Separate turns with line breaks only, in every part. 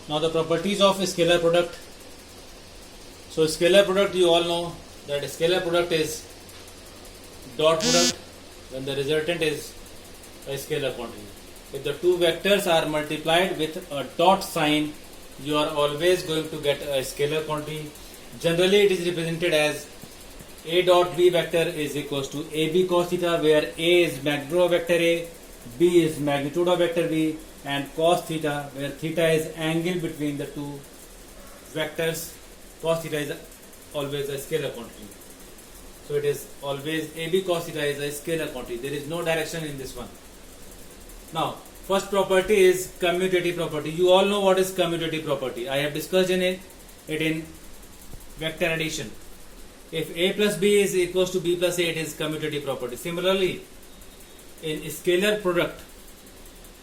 Now the properties of scalar product. So scalar product, you all know that scalar product is dot product when the resultant is a scalar quantity. If the two vectors are multiplied with a dot sign, you are always going to get a scalar quantity. Generally it is represented as A dot B vector is equals to AB cos theta, where A is magnitude of vector A, B is magnitude of vector B, and cos theta, where theta is angle between the two vectors. Cos theta is always a scalar quantity. So it is always AB cos theta is a scalar quantity. There is no direction in this one. Now, first property is commutative property. You all know what is commutative property. I have discussed it in vector addition. If A plus B is equals to B plus A, it is commutative property. Similarly, in scalar product,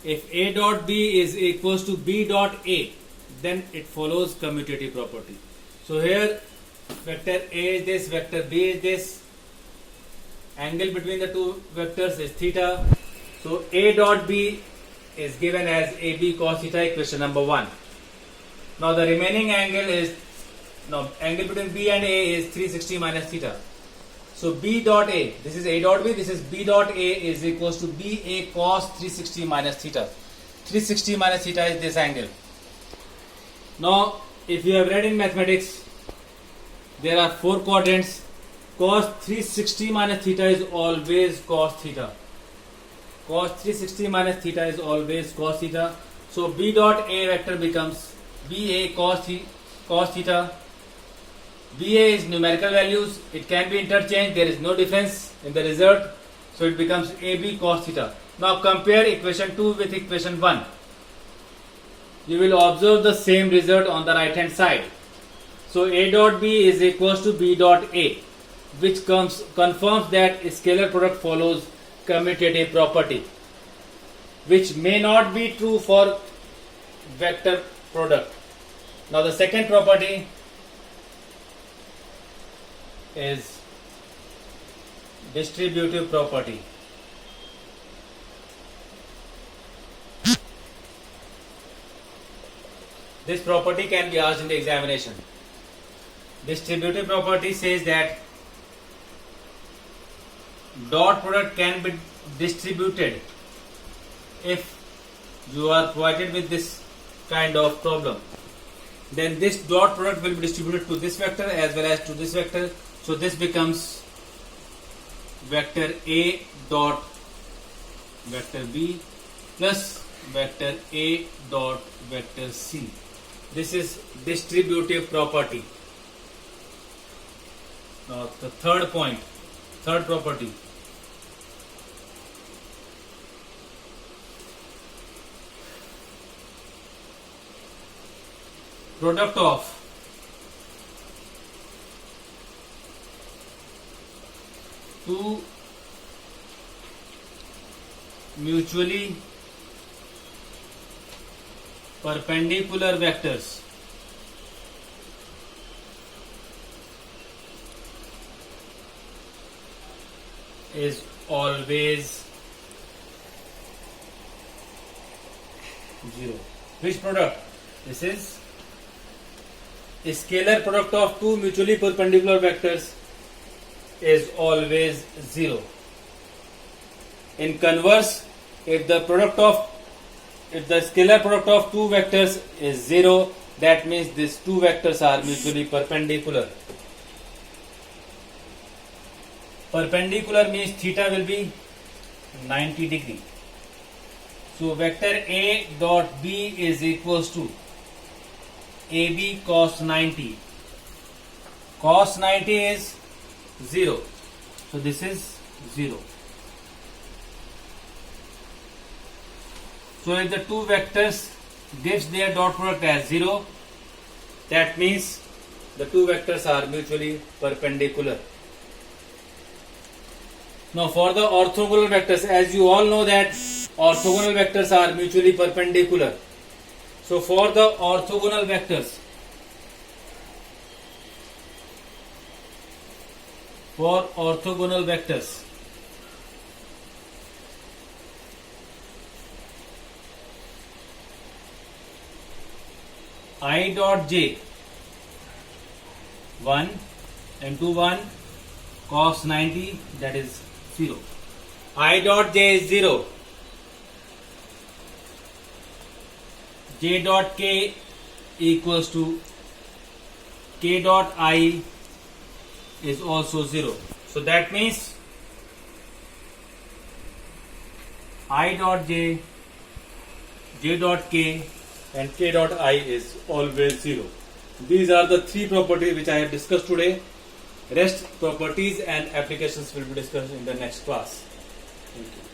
if A dot B is equals to B dot A, then it follows commutative property. So here vector A is this, vector B is this, angle between the two vectors is theta. So A dot B is given as AB cos theta, equation number 1. Now the remaining angle is, angle between B and A is 360 minus theta. So B dot A, this is A dot B, this is B dot A, is equals to BA cos 360 minus theta. 360 minus theta is this angle. Now if you have read in mathematics, there are 4 quadrants. Cos 360 minus theta is always cos theta. Cos 360 minus theta is always cos theta. So B dot A vector becomes BA cos theta. BA is numerical values. It can be interchanged. There is no difference in the result. So it becomes AB cos theta. Now compare equation 2 with equation 1. You will observe the same result on the right hand side. So A dot B is equals to B dot A, which confirms that scalar product follows commutative property, which may not be true for vector product. Now the second property is distributive property. This property can be asked in the examination. Distributive property says that dot product can be distributed if you are provided with this kind of problem. Then this dot product will be distributed to this vector as well as to this vector. So this becomes vector A dot vector B plus vector A dot vector C. This is distributive property. Now the third property. Product of two mutually perpendicular vectors is always 0. Which product? This is a scalar product of two mutually perpendicular vectors is always 0. In converse, if the scalar product of two vectors is 0, that means these two vectors are mutually perpendicular. Perpendicular means theta will be 90 degree. So vector A dot B is equals to AB cos 90. Cos 90 is 0. So this is 0. So if the two vectors gives their dot product as 0, that means the two vectors are mutually perpendicular. Now for the orthogonal vectors, as you all know that orthogonal vectors are mutually perpendicular. So for the orthogonal vectors, I dot j 1 into 1 cos 90, that is 0. I dot j is 0. J dot k equals to k dot I is also 0. So that means I dot j, j dot k and k dot I is always 0. These are the three properties which I have discussed today. Rest properties and applications will be discussed in the next class. Thank you.